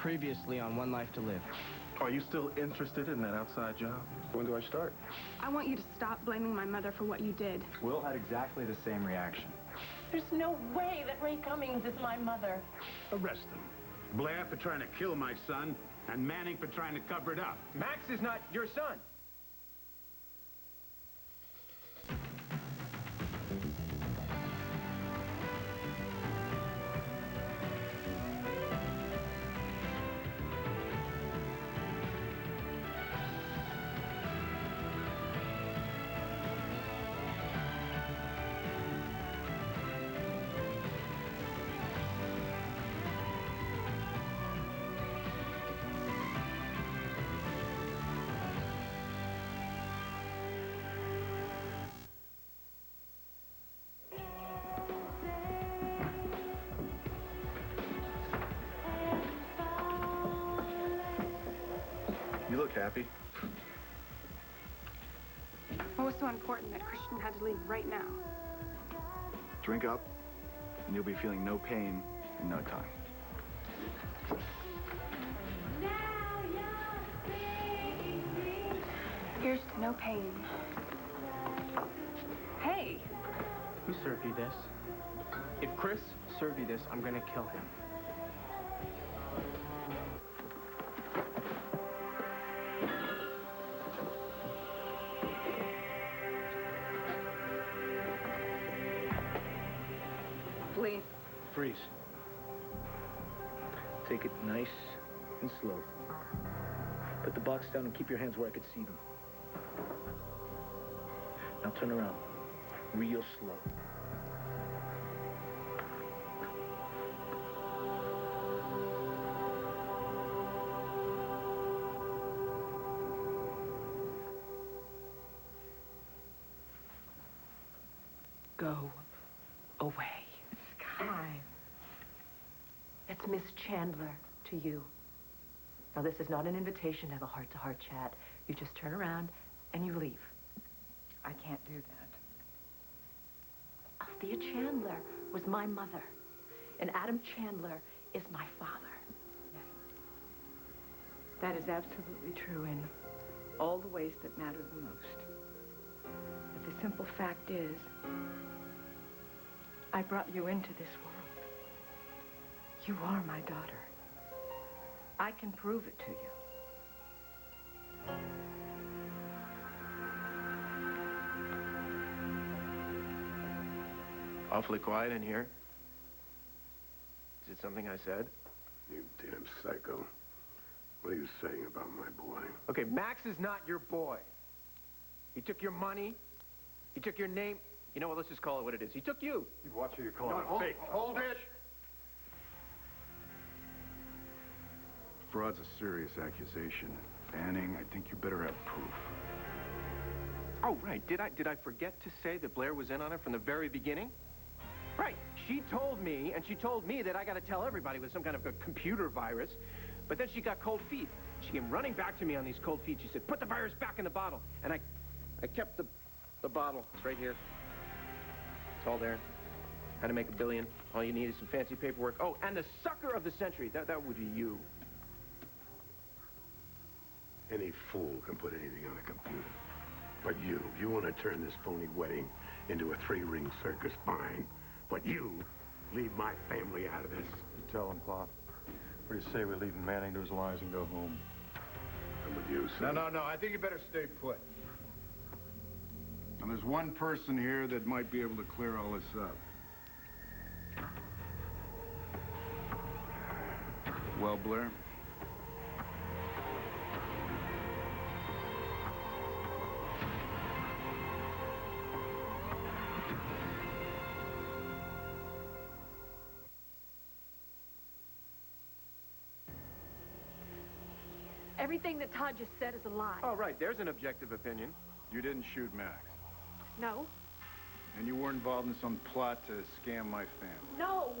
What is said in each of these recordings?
Previously on One Life to Live. Are you still interested in that outside job? When do I start? I want you to stop blaming my mother for what you did. Will had exactly the same reaction. There's no way that Ray Cummings is my mother. Arrest him. Blair for trying to kill my son, and Manning for trying to cover it up. Max is not your son. You look happy. What was so important that Christian had to leave right now? Drink up, and you'll be feeling no pain in no time. Here's to no pain. Hey! Who served you this? If Chris served you this, I'm gonna kill him. Please. Freeze. Take it nice and slow. Put the box down and keep your hands where I could see them. Now turn around. Real slow. Go away. Sky. It's Miss Chandler to you. Now, this is not an invitation to have a heart-to-heart chat. You just turn around and you leave. I can't do that. Althea Chandler was my mother, and Adam Chandler is my father. Yes. That is absolutely true in all the ways that matter the most. But the simple fact is, I brought you into this world. You are my daughter. I can prove it to you. Awfully quiet in here. Is it something I said? You damn psycho. What are you saying about my boy? Okay, Max is not your boy. He took your money. He took your name. You know what? Let's just call it what it is. He took you. You watch who you're calling No, fake. hold it. Fraud's a serious accusation. Manning, I think you better have proof. Oh, right. Did I forget to say that Blair was in on it from the very beginning? Right. She told me, and she told me that I got to tell everybody with some kind of a computer virus. But then she got cold feet. She came running back to me on these cold feet. She said, put the virus back in the bottle. And I kept the bottle. It's right here. It's all there. How to make $1 billion. All you need is some fancy paperwork. Oh, and the sucker of the century. That would be you. Any fool can put anything on a computer. But you want to turn this phony wedding into a 3-ring circus, fine. But you leave my family out of this. You tell him, Pop. What do you say we leave Manning to his lies and go home? I'm with you, son. No. I think you better stay put. Now, there's one person here that might be able to clear all this up. Well, Blair? Everything that Todd just said is a lie. Oh, right. There's an objective opinion. You didn't shoot Max. No. And you weren't involved in some plot to scam my family. No.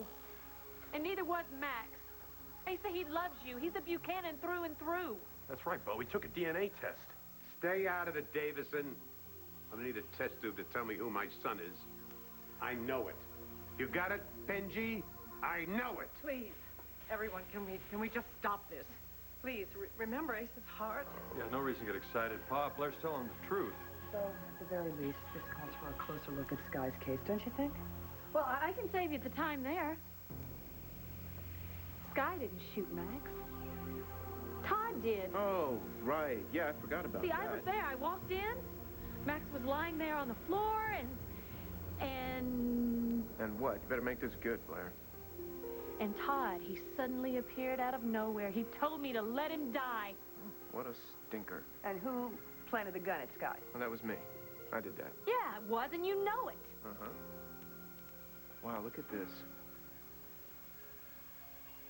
And neither was Max. They say he loves you. He's a Buchanan through and through. That's right, Bo. We took a DNA test. Stay out of it, Davison. I don't need a test tube to tell me who my son is. I know it. You got it, Benji? I know it. Please. Everyone, can we just stop this? Please, remember Ace's heart. Yeah, no reason to get excited. Pa, Blair's telling the truth. So, at the very least, this calls for a closer look at Sky's case, don't you think? Well, I can save you the time there. Sky didn't shoot Max. Todd did. Oh, right. Yeah, I forgot about See, that. I was there. I walked in. Max was lying there on the floor, and... And what? You better make this good, Blair. And Todd, he suddenly appeared out of nowhere. He told me to let him die. What a stinker. And who planted the gun at Sky? Well, that was me. I did that. Yeah, it was, and you know it. Uh-huh. Wow, look at this.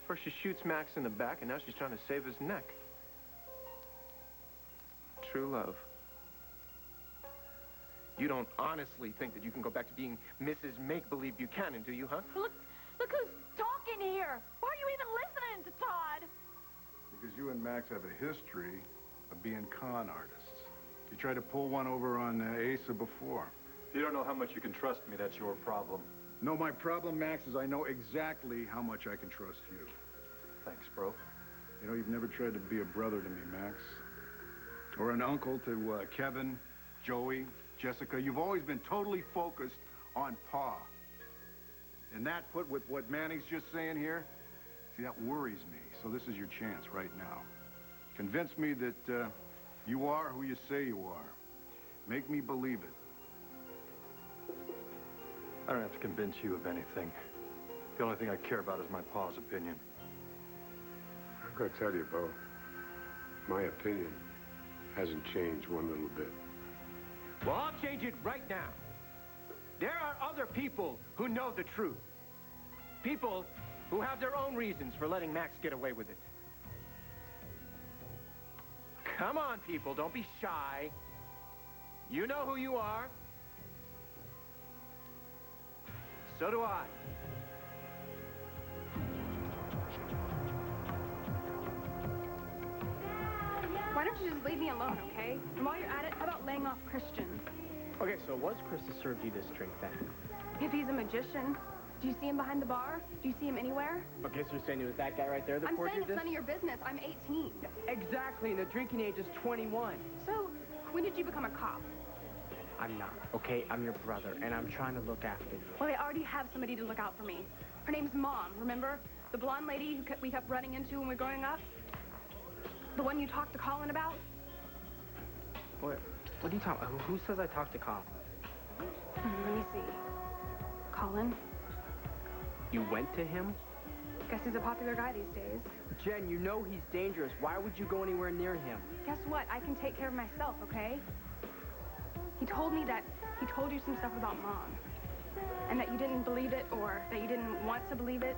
First she shoots Max in the back, and now she's trying to save his neck. True love. You don't honestly think that you can go back to being Mrs. Make-Believe Buchanan, do you, huh? Look who's talking here. Why are you even listening to Todd? Because you and Max have a history of being con artists. You tried to pull one over on Asa before. You don't know how much you can trust me. That's your problem. No, my problem, Max, is I know exactly how much I can trust you. Thanks, bro. You know, you've never tried to be a brother to me, Max. Or an uncle to Kevin, Joey, Jessica. You've always been totally focused on Pa. And that put with what Manning's just saying here, see, that worries me. So this is your chance right now. Convince me that you are who you say you are. Make me believe it. I don't have to convince you of anything. The only thing I care about is my pa's opinion. I've got to tell you, Bo, my opinion hasn't changed one little bit. Well, I'll change it right now. There are other people who know the truth. People who have their own reasons for letting Max get away with it. Come on, people, don't be shy. You know who you are. So do I. Why don't you just leave me alone, okay? And while you're at it, how about laying off Christian? Okay, so was Chris that served you this drink then? If he's a magician, do you see him behind the bar? Do you see him anywhere? Okay, so you're saying it was that guy right there that I'm poured saying you it's this? none of your business. I'm 18. Exactly, and the drinking age is 21. So, when did you become a cop? I'm not, okay? I'm your brother, and I'm trying to look after you. Well, I already have somebody to look out for me. Her name's Mom, remember? The blonde lady who we kept running into when we were growing up? The one you talked to Colin about? What are you talking about? Who says I talked to Colin? Let me see. Colin? You went to him? Guess he's a popular guy these days. Jen, you know he's dangerous. Why would you go anywhere near him? Guess what? I can take care of myself, okay? He told me that he told you some stuff about Mom. And that you didn't believe it, or that you didn't want to believe it.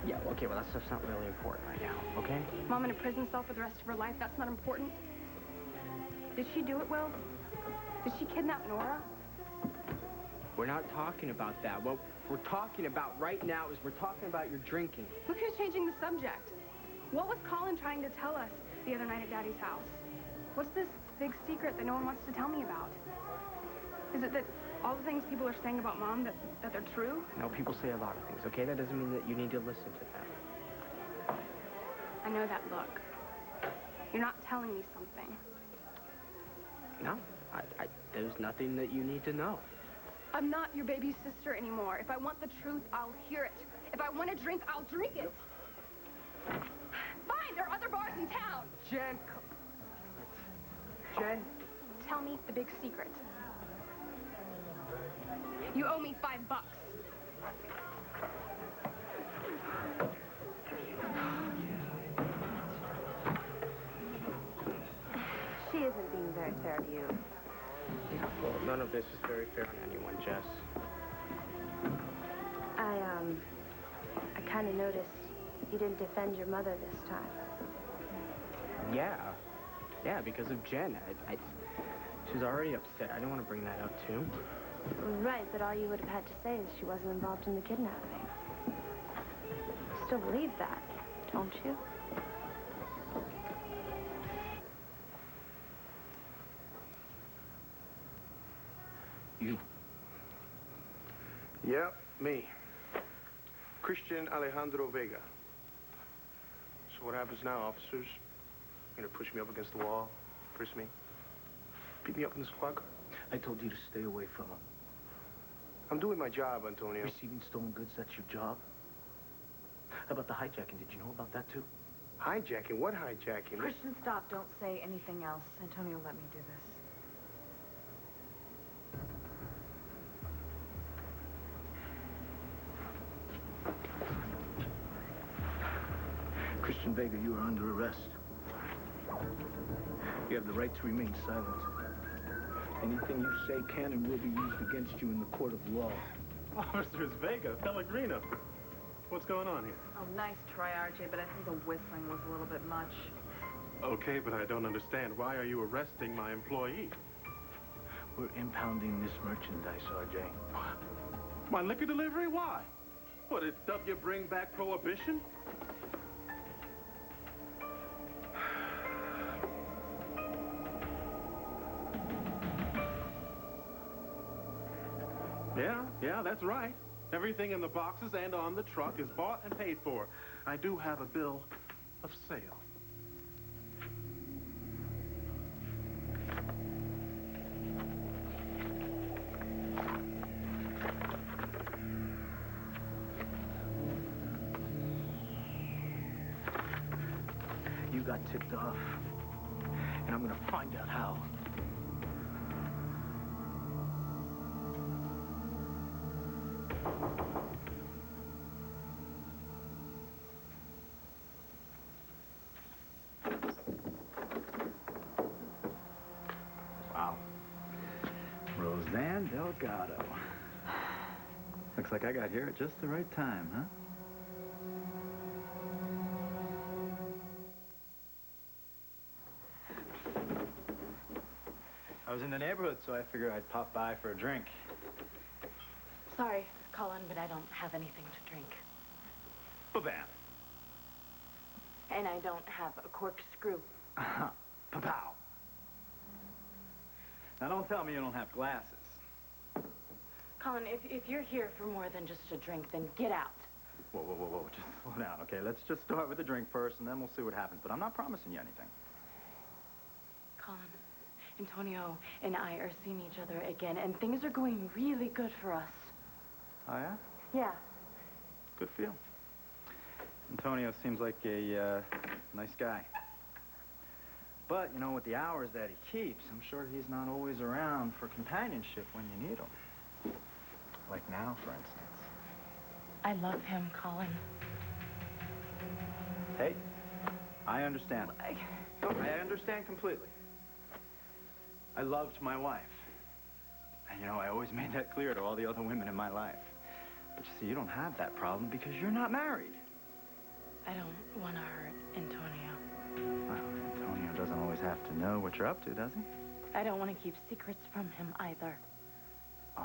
Yeah, okay, well, that stuff's not really important right now, okay? Mom in a prison cell for the rest of her life, that's not important. Did she do it, Will? Did she kidnap Nora? We're not talking about that. What we're talking about right now is we're talking about your drinking. Look who's changing the subject. What was Colin trying to tell us the other night at Daddy's house? What's this big secret that no one wants to tell me about? Is it that all the things people are saying about Mom, that they're true? No, people say a lot of things, okay? That doesn't mean that you need to listen to them. I know that look. You're not telling me something. No, there's nothing that you need to know. I'm not your baby sister anymore. If I want the truth, I'll hear it. If I want a drink, I'll drink it. Fine, there are other bars in town. Jen, Jen. Tell me the big secret. You owe me $5. She isn't being very fair to you. Well, none of this is very fair on anyone, Jess. I kind of noticed you didn't defend your mother this time. Yeah, because of Jen. She's already upset. I didn't want to bring that up, too. Right, but all you would have had to say is she wasn't involved in the kidnapping. You still believe that, don't you? Yep, me. Christian Alejandro Vega. So what happens now, officers? You're gonna push me up against the wall, frisk me, beat me up in the squad car? I told you to stay away from him. I'm doing my job, Antonio. Receiving stolen goods, that's your job? How about the hijacking? Did you know about that, too? Hijacking? What hijacking? Christian, stop. Don't say anything else. Antonio, let me do this. Christian Vega, you are under arrest. You have the right to remain silent. Anything you say can and will be used against you in the court of law. Officers Vega, Pellegrino. What's going on here? Oh, nice try, RJ, but I think the whistling was a little bit much. Okay, but I don't understand. Why are you arresting my employee? We're impounding this merchandise, RJ. My liquor delivery? Why? What, did W bring back prohibition? Yeah, that's right. Everything in the boxes and on the truck is bought and paid for. I do have a bill of sale. You got tipped off, and I'm gonna find out how. Wow. Roseanne Delgado. Looks like I got here at just the right time, huh? I was in the neighborhood, so I figured I'd pop by for a drink. Sorry, Colin, but I don't have anything to drink. Ba-bam. And I don't have a corkscrew. Pa-pow. Now, don't tell me you don't have glasses. Colin, if you're here for more than just a drink, then get out. Whoa, whoa, whoa, whoa. Just slow down, okay? Let's just start with a drink first, and then we'll see what happens. But I'm not promising you anything. Colin, Antonio and I are seeing each other again, and things are going really good for us. Oh, yeah? Yeah. Good feel. Antonio seems like a nice guy. But, you know, with the hours that he keeps, I'm sure he's not always around for companionship when you need him. Like now, for instance. I love him, Colin. Hey, I understand. I understand completely. I loved my wife. And, you know, I always made that clear to all the other women in my life. But you see, you don't have that problem because you're not married. I don't want to hurt Antonio. Well, Antonio doesn't always have to know what you're up to, does he? I don't want to keep secrets from him either. Oh,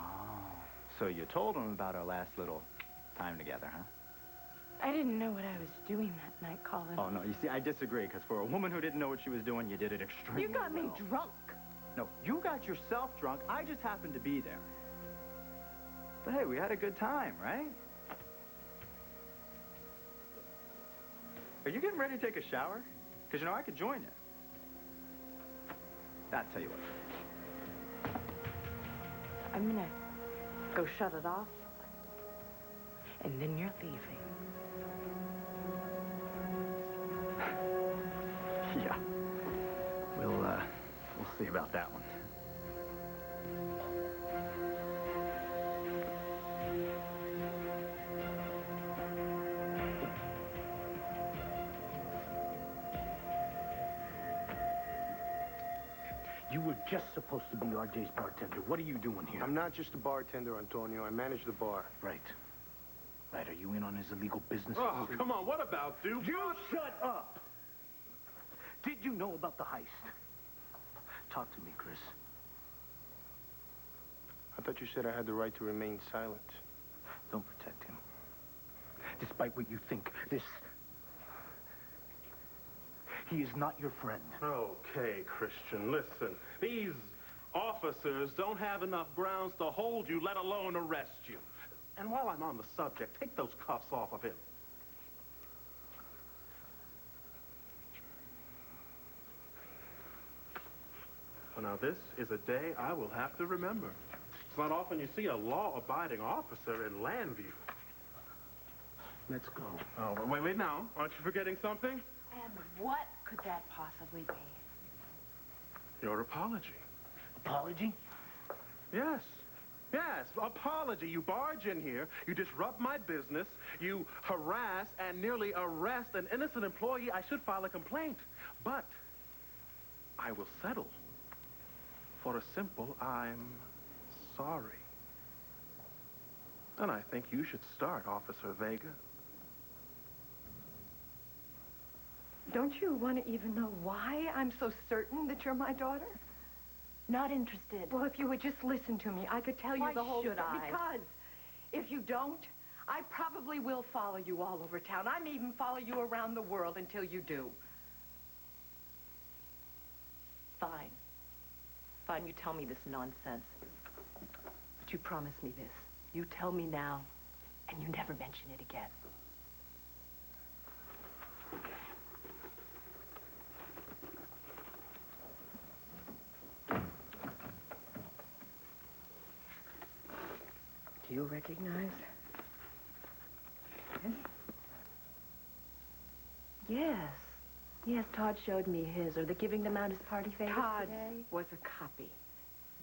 so you told him about our last little time together, huh? I didn't know what I was doing that night, Colin. Oh, no, you see, I disagree, because for a woman who didn't know what she was doing, you did it extremely You got me drunk. No, you got yourself drunk. I just happened to be there. But hey, we had a good time, right? Are you getting ready to take a shower? Because, you know, I could join you. I'll tell you what. I'm gonna go shut it off, and then you're leaving. Yeah. We'll see about that one. You were just supposed to be RJ's bartender. What are you doing here? I'm not just a bartender, Antonio. I manage the bar. Right. Right, are you in on his illegal business? Oh, come on, what about Duke? You shut up! Did you know about the heist? Talk to me, Chris. I thought you said I had the right to remain silent. Don't protect him. Despite what you think, he is not your friend. Okay, Christian, listen. These officers don't have enough grounds to hold you, let alone arrest you. And while I'm on the subject, take those cuffs off of him. Well, now, this is a day I will have to remember. It's not often you see a law-abiding officer in Landview. Let's go. Oh, wait now. Aren't you forgetting something? And what could that possibly be? Your apology. Apology? Yes. Yes, apology. You barge in here, you disrupt my business, you harass and nearly arrest an innocent employee. I should file a complaint. But I will settle for a simple, I'm sorry. And I think you should start, Officer Vega. Don't you want to even know why I'm so certain that you're my daughter? Not interested. Well, if you would just listen to me, I could tell you Why the whole should thing. I? Because if you don't, I probably will follow you all over town. I may even follow you around the world until you do. Fine. Fine, you tell me this nonsense. But you promise me this. You tell me now, and you never mention it again. Do you recognize? Yes? Yes. Yes, Todd showed me his, or the giving them out his party favors Todd's today. was a copy.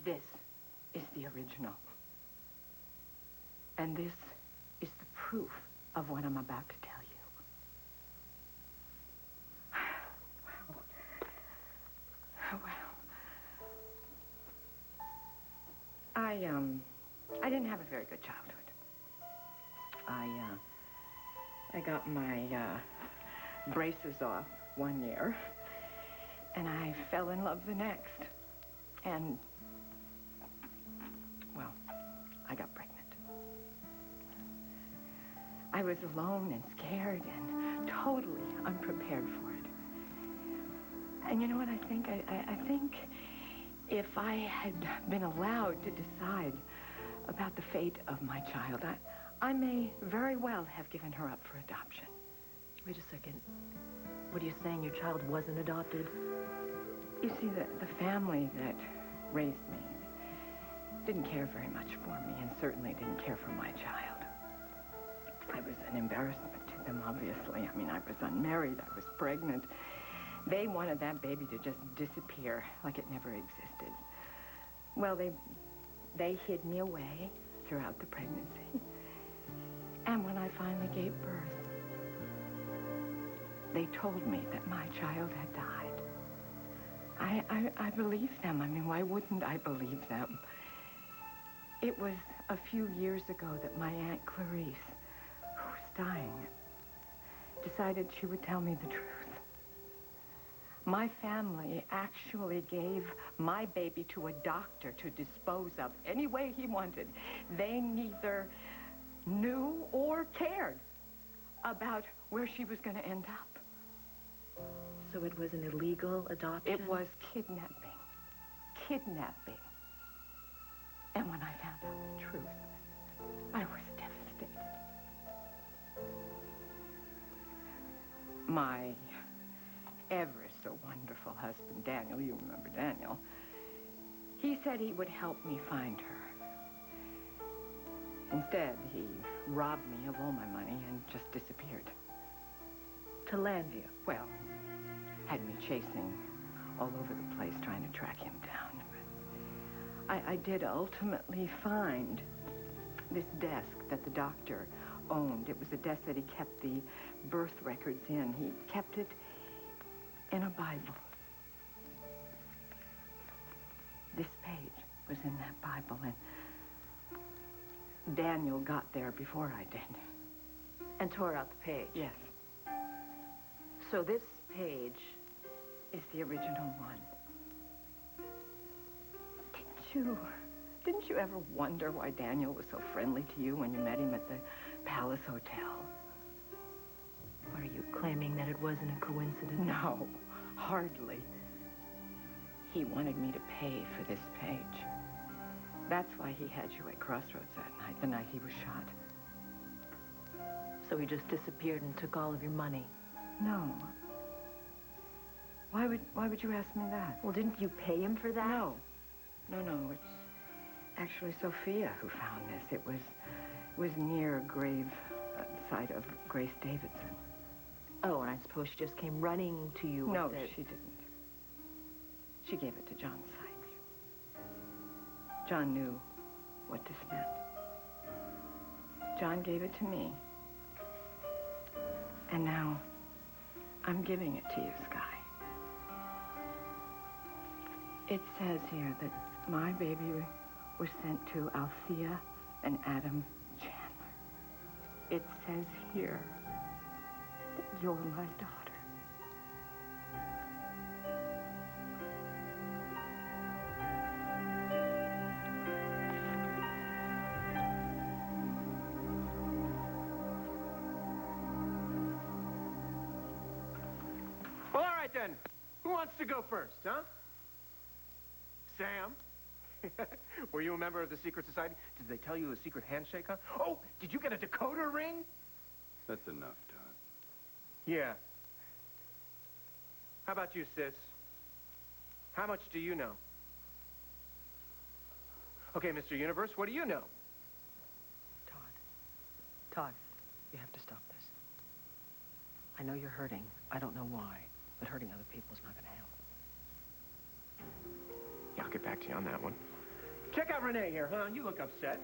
This is the original. And this is the proof of what I'm about to tell you. Wow. Well. I didn't have a very good childhood. I got my braces off one year, and I fell in love the next. And, well, I got pregnant. I was alone and scared and totally unprepared for it. And you know what I think? I think if I had been allowed to decide about the fate of my child, I may very well have given her up for adoption. Wait a second. What are you saying? Your child wasn't adopted? You see, the family that raised me didn't care very much for me, and certainly didn't care for my child. I was an embarrassment to them, obviously. I mean, I was unmarried, I was pregnant. They wanted that baby to just disappear like it never existed. Well, they hid me away throughout the pregnancy. And when I finally gave birth, they told me that my child had died. I believed them. I mean, why wouldn't I believe them? It was a few years ago that my Aunt Clarice, who was dying, decided she would tell me the truth. My family actually gave my baby to a doctor to dispose of any way he wanted. They neither knew or cared about where she was going to end up. So it was an illegal adoption? It was kidnapping. Kidnapping. And when I found out the truth, I was devastated. My ever so wonderful husband, Daniel, you remember Daniel, he said he would help me find her. Instead, he robbed me of all my money and just disappeared. To Landview? Well, had me chasing all over the place trying to track him down. I did ultimately find this desk that the doctor owned. It was a desk that he kept the birth records in. He kept it in a Bible. This page was in that Bible, and Daniel got there before I did. And tore out the page? Yes. So this page is the original one. Didn't you ever wonder why Daniel was so friendly to you when you met him at the Palace Hotel? Are you claiming that it wasn't a coincidence? No, hardly. He wanted me to pay for this page. That's why he had you at Crossroads that night, the night he was shot. So he just disappeared and took all of your money? No. Why would you ask me that? Well, didn't you pay him for that? No. No. It's actually Sophia who found this. It was near a grave site of Grace Davidson. Oh, and I suppose she just came running to you No, with it. she didn't. She gave it to John Sykes. John knew what this meant. John gave it to me. And now, I'm giving it to you, Sky. It says here that my baby was sent to Althea and Adam Chandler. It says here that you're my daughter. Well, all right then. Who wants to go first, huh? Sam? Were you a member of the secret society? Did they tell you a secret handshake, huh? Oh, did you get a decoder ring? That's enough, Todd. Yeah. How about you, sis? How much do you know? Okay, Mr. Universe, what do you know? Todd, you have to stop this. I know you're hurting. I don't know why, but hurting other people is not going to help. Yeah, I'll get back to you on that one. Check out Renee here, huh? You look upset.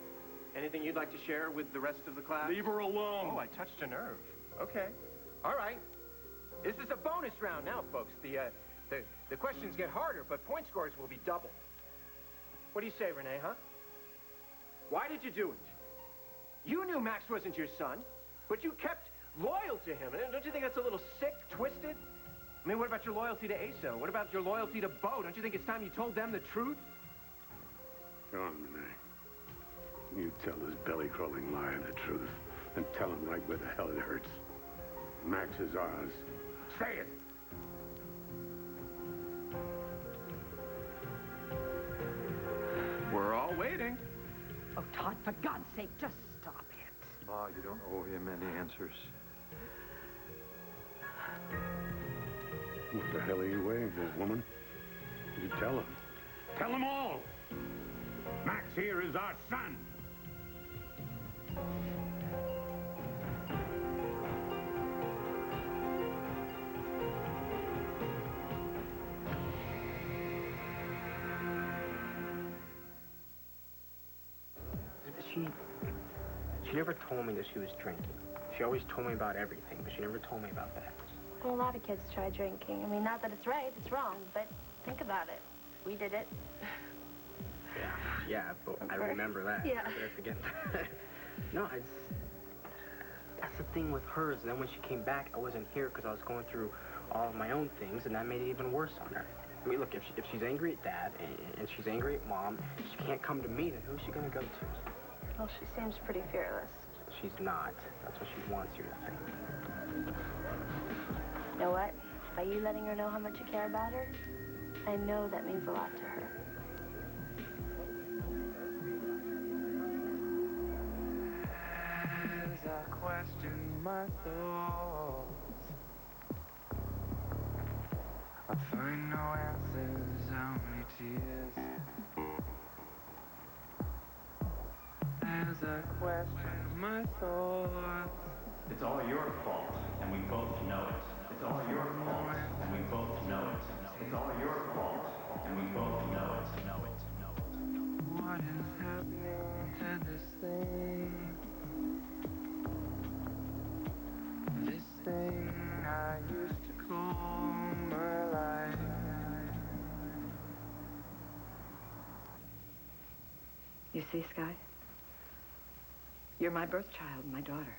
Anything you'd like to share with the rest of the class? Leave her alone. Oh, I touched a nerve. Okay. All right. This is a bonus round now, folks. The questions get harder, but point scores will be double. What do you say, Renee, huh? Why did you do it? You knew Max wasn't your son, but you kept loyal to him. Don't you think that's a little sick, twisted? I mean, what about your loyalty to Asa? What about your loyalty to Bo? Don't you think it's time you told them the truth? Go on, Renee. You tell this belly-crawling liar the truth, and tell him right where the hell it hurts. Max is ours. Say it! We're all waiting. Oh, Todd, for God's sake, just stop it. Ma, you don't owe him any answers. What the hell are you waiting for, woman? You tell him. Tell him all! Max here is our son! She never told me that she was drinking. She always told me about everything, but she never told me about that. Well, a lot of kids try drinking. I mean, not that it's right, it's wrong, but think about it. We did it. Yeah, but I remember that. Yeah. How could I forget that? No, that's the thing with hers. And then when she came back, I wasn't here because I was going through all of my own things, and that made it even worse on her. I mean, look, if she's angry at Dad and she's angry at Mom, she can't come to me, then who's she going to go to? Well, she seems pretty fearless. She's not. That's what she wants you to think. You know what? By you letting her know how much you care about her, I know that means a lot to her. As I question my thoughts, I find no answers, only tears. As I question my thoughts, it's all your fault, and we both know it. It's all your fault, and we both know it. It's all your fault, and we both know it. what is happening to this thing? This thing I used to call my life. You see, Sky? You're my birth child, my daughter.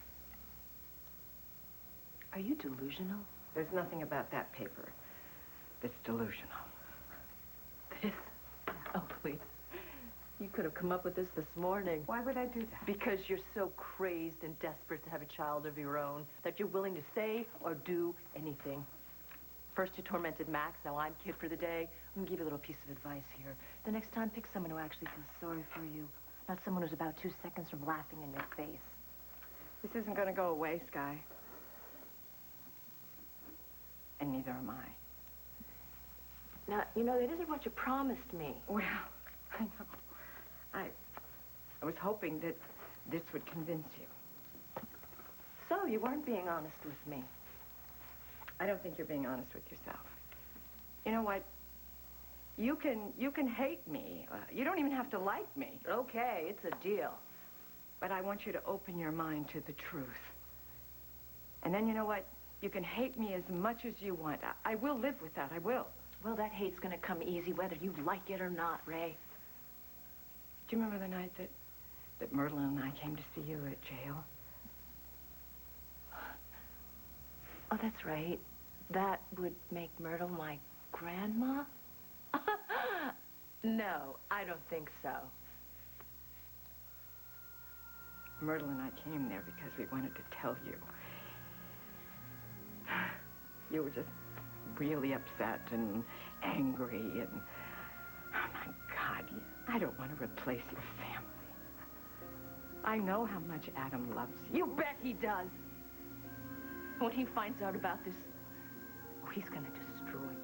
Are you delusional? There's nothing about that paper that's delusional. This? Oh, please. You could have come up with this morning. Why would I do that? Because you're so crazed and desperate to have a child of your own that you're willing to say or do anything. First you tormented Max, now I'm kid for the day. I'm gonna give you a little piece of advice here. The next time, pick someone who actually feels sorry for you, not someone who's about 2 seconds from laughing in your face. This isn't going to go away, Sky. And neither am I. Now, you know, that isn't what you promised me. Well, I know. I was hoping that this would convince you. So, you weren't being honest with me. I don't think you're being honest with yourself. You know what? You can hate me. You don't even have to like me. Okay, it's a deal. But I want you to open your mind to the truth. And then, you know what? You can hate me as much as you want. I will live with that. I will. Well, that hate's gonna come easy whether you like it or not, Ray. Do you remember the night that Myrtle and I came to see you at jail? Oh, that's right. That would make Myrtle my grandma? No, I don't think so. Myrtle and I came there because we wanted to tell you. You were just really upset and angry and... Oh, my God, I don't want to replace your family. I know how much Adam loves you. You bet he does. When he finds out about this, oh, he's gonna destroy you.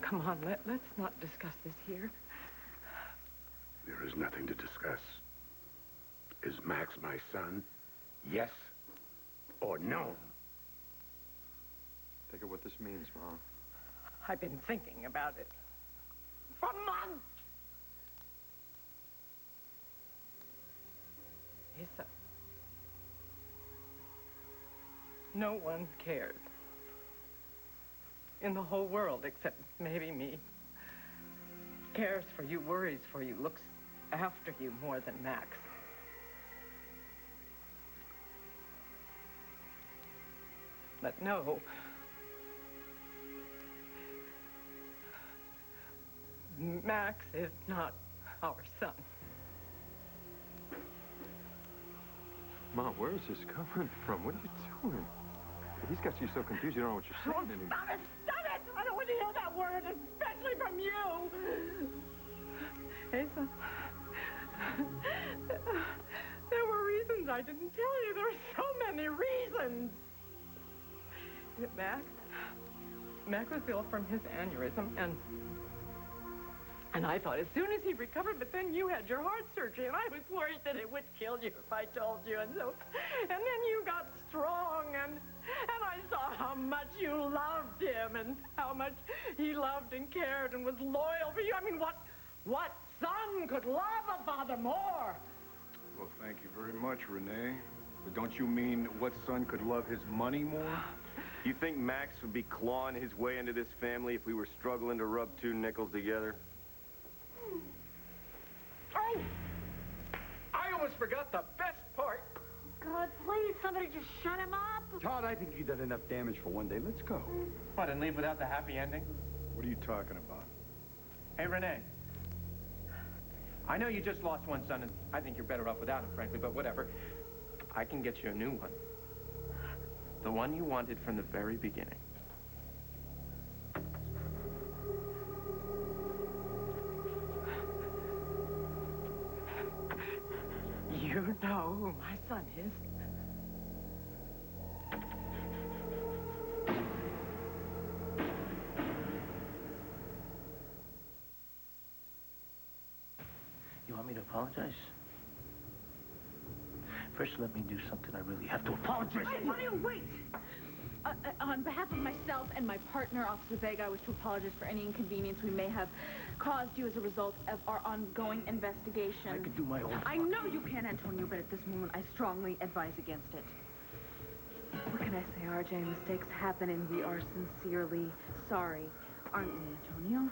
Come on, let's not discuss this here. There is nothing to discuss. Is Max my son? Yes or no? Think of what this means, Mom. I've been thinking about it for months. Issa. No one cares. In the whole world, except maybe me. Cares for you, worries for you, looks after you more than Max. But no. Max is not our son. Mom, where is this coming from? What are you doing? He's got you so confused you don't know what you're saying anymore. Stop it! Stop it! I don't want to hear that word, especially from you! Asa, there were reasons I didn't tell you. There were so many reasons. Mac was ill from his aneurysm, and I thought as soon as he recovered, but then you had your heart surgery, and I was worried that it would kill you if I told you, and then you got strong, and I saw how much you loved him, and how much he loved and cared and was loyal for you. I mean, what son could love a father more? Well, thank you very much, Renee. But don't you mean what son could love his money more? You think Max would be clawing his way into this family if we were struggling to rub 2 nickels together? Oh! I almost forgot the best part. God, please, somebody just shut him up. Todd, I think you did enough damage for one day. Let's go. What, and leave without the happy ending? What are you talking about? Hey, Renee. I know you just lost one son, and I think you're better off without him, frankly, but whatever. I can get you a new one. The one you wanted from the very beginning. You know who my son is. You want me to apologize? First, let me do something I really have to apologize for. Wait! On behalf of myself and my partner, Officer Vega, I wish to apologize for any inconvenience we may have caused you as a result of our ongoing investigation. I could do my own. I know you can, Antonio, but at this moment, I strongly advise against it. What can I say, RJ? Mistakes happen, and we are sincerely sorry, aren't we, Antonio?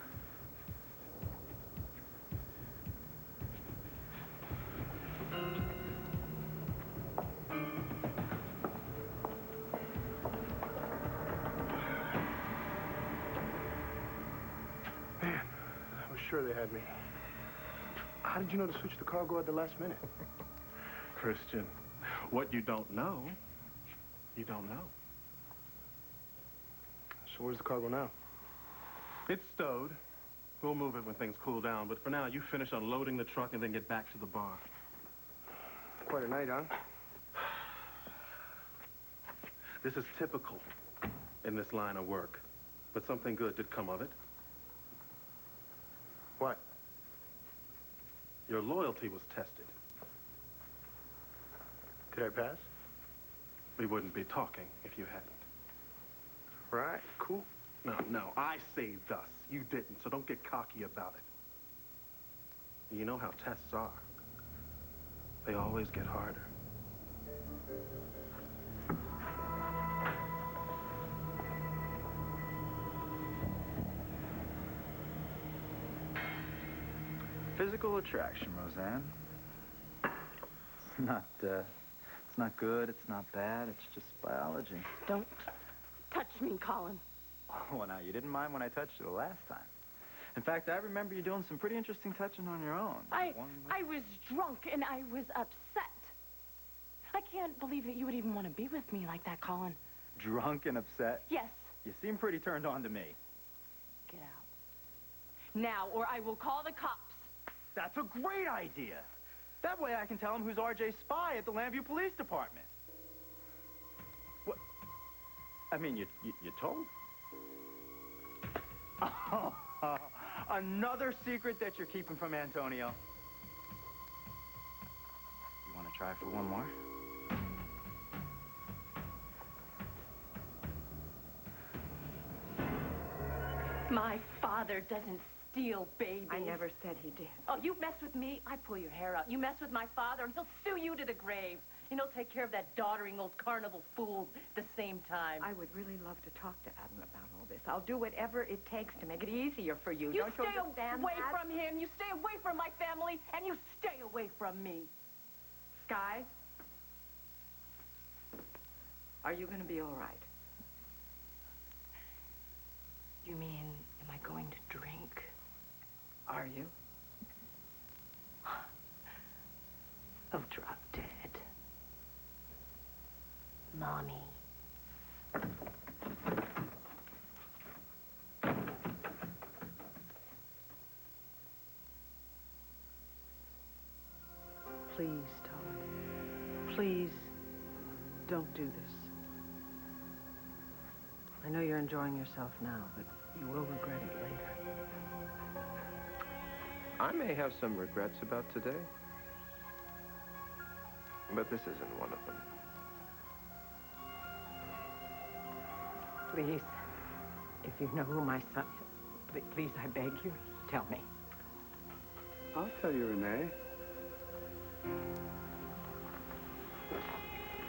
Sure they had me. How did you know to switch the cargo at the last minute? Christian, what you don't know, You don't know. So where's the cargo now? It's stowed. We'll move it when things cool down, but for now, you finish unloading the truck and then get back to the bar. Quite a night, huh? This is typical in this line of work, but something good did come of it. What? Your loyalty was tested. Did I pass? We wouldn't be talking if you hadn't. Right, cool. No, I say thus. You didn't, so don't get cocky about it. You know how tests are. They always get harder. Physical attraction, Roseanne. It's not good, it's not bad, it's just biology. Don't touch me, Colin. Well, now, you didn't mind when I touched you the last time. In fact, I remember you doing some pretty interesting touching on your own. I was drunk and I was upset. I can't believe that you would even want to be with me like that, Colin. Drunk and upset? Yes. You seem pretty turned on to me. Get out. Now, or I will call the cops. That's a great idea. That way I can tell him who's RJ's spy at the Lambview Police Department. What? I mean, you told? Oh, another secret that you're keeping from Antonio. You want to try for one more? My father doesn't steal babies. I never said he did. Oh, you mess with me, I pull your hair out. You mess with my father, and he'll sue you to the grave. And he'll take care of that doddering old carnival fool at the same time. I would really love to talk to Adam about all this. I'll do whatever it takes to make it easier for you. You Don't you stay understand away that? from him. You stay away from my family, and you stay away from me. Sky? Are you going to be all right? You mean, am I going to drink? Are you? I'll drop dead. Mommy. Please, Tom. Please, don't do this. I know you're enjoying yourself now, but you will regret it later. I may have some regrets about today, but this isn't one of them. Please, if you know who my son is, please, I beg you, tell me. I'll tell you, Renee.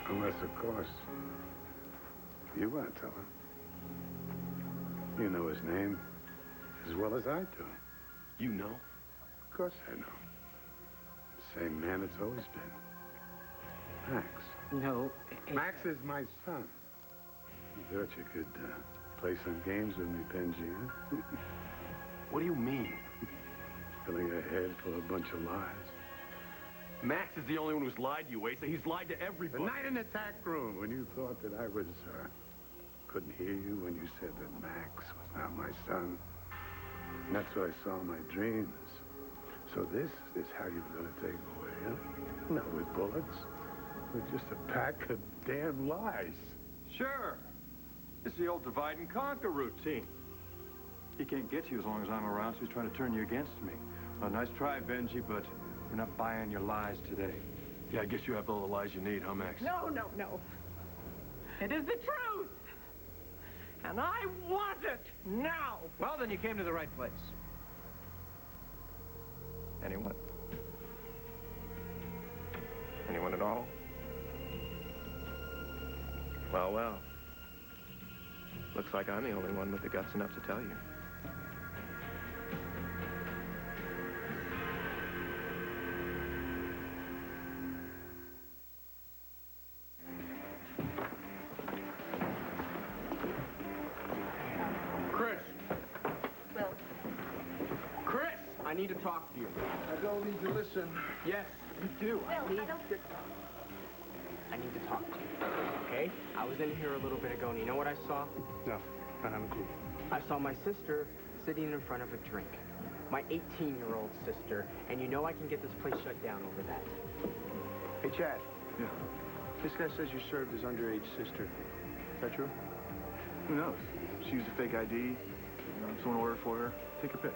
Unless, of course, you want to tell him. You know his name as well as I do. You know? Of course I know. The same man it's always been. Max. No. Max is my son. You thought you could play some games with me, Benji, huh? What do you mean? Filling your head full of a bunch of lies. Max is the only one who's lied to you, Asa. He's lied to everybody. The night in the tack room when you thought that I was, couldn't hear you when you said that Max was not my son. And that's what I saw in my dreams. So this is how you're gonna take him away, huh? Not with bullets. With just a pack of damn lies. Sure. It's the old divide and conquer routine. He can't get you as long as I'm around, so he's trying to turn you against me. Well, nice try, Benji, but we're not buying your lies today. Yeah, I guess you have all the lies you need, huh, Max? No, no, no. It is the truth. And I want it now. Well, then you came to the right place. Anyone? Anyone at all? Well, well. Looks like I'm the only one with the guts enough to tell you. Chris! Well, Chris! I need to talk to you. I don't need to listen. Yes, you do. Well, I don't... I need to talk to you, okay? okay? I was in here a little bit ago, and you know what I saw? No, I don't have a clue. I saw my sister sitting in front of a drink. My 18-year-old sister, and you know I can get this place shut down over that. Hey, Chad. Yeah. This guy says you served his underage sister. Is that true? Who knows? She used a fake ID. You know, someone ordered for her. Take your pick.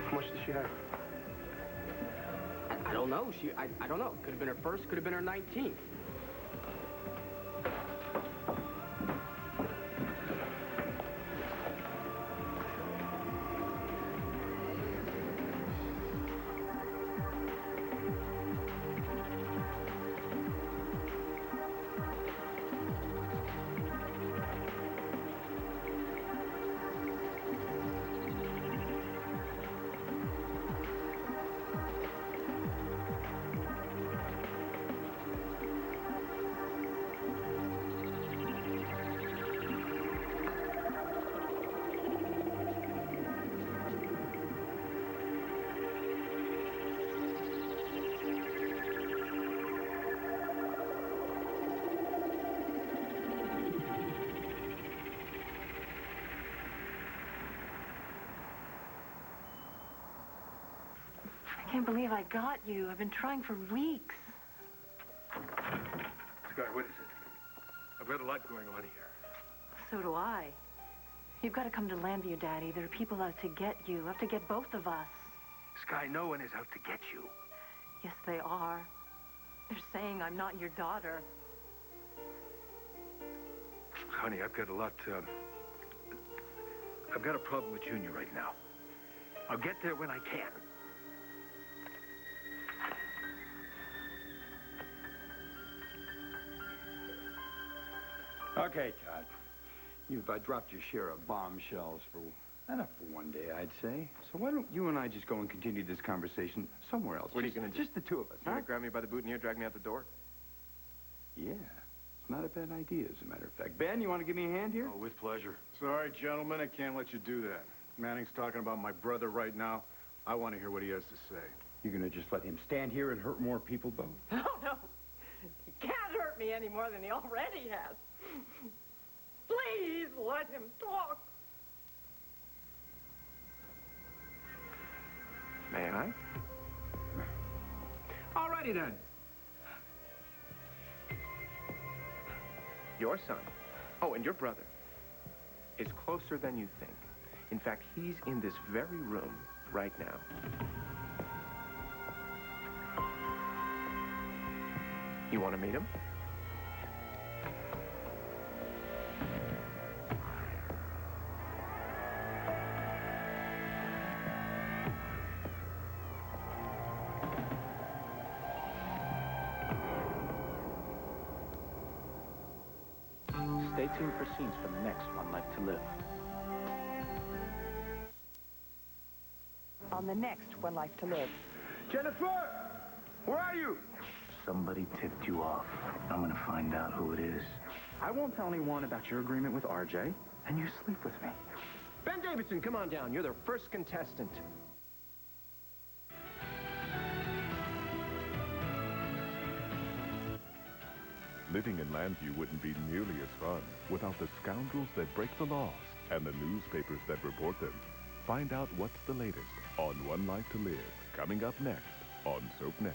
How much does she have? I don't know. I don't know. Could have been her first, could have been her 19th. I can't believe I got you. I've been trying for weeks. Sky, what is it? I've got a lot going on here. So do I. You've got to come to Landview, Daddy. There are people out to get you, out to get both of us. Sky, no one is out to get you. Yes, they are. They're saying I'm not your daughter. Honey, I've got a lot, I've got a problem with Junior right now. I'll get there when I can. Okay, Todd. You've dropped your share of bombshells for enough for one day, I'd say. So why don't you and I just go and continue this conversation somewhere else? What are you going to do? Just the two of us, You huh? going to grab me by the boot and here, drag me out the door? Yeah. It's not a bad idea, as a matter of fact. Ben, you want to give me a hand here? Oh, with pleasure. Sorry, gentlemen, I can't let you do that. Manning's talking about my brother right now. I want to hear what he has to say. You're going to just let him stand here and hurt more people, Bo? Oh, no. He can't hurt me any more than he already has. Please let him talk. May I? All righty then. Your son, oh, and your brother, is closer than you think. In fact, he's in this very room right now. You want to meet him? Stay tuned for scenes from the next One Life to Live. On the next One Life to Live. Jennifer! Where are you? Somebody tipped you off. I'm gonna find out who it is. I won't tell anyone about your agreement with RJ, and you sleep with me. Ben Davidson, come on down. You're the first contestant. Living in Landview wouldn't be nearly as fun without the scoundrels that break the laws and the newspapers that report them. Find out what's the latest on One Life to Live, coming up next on SoapNet.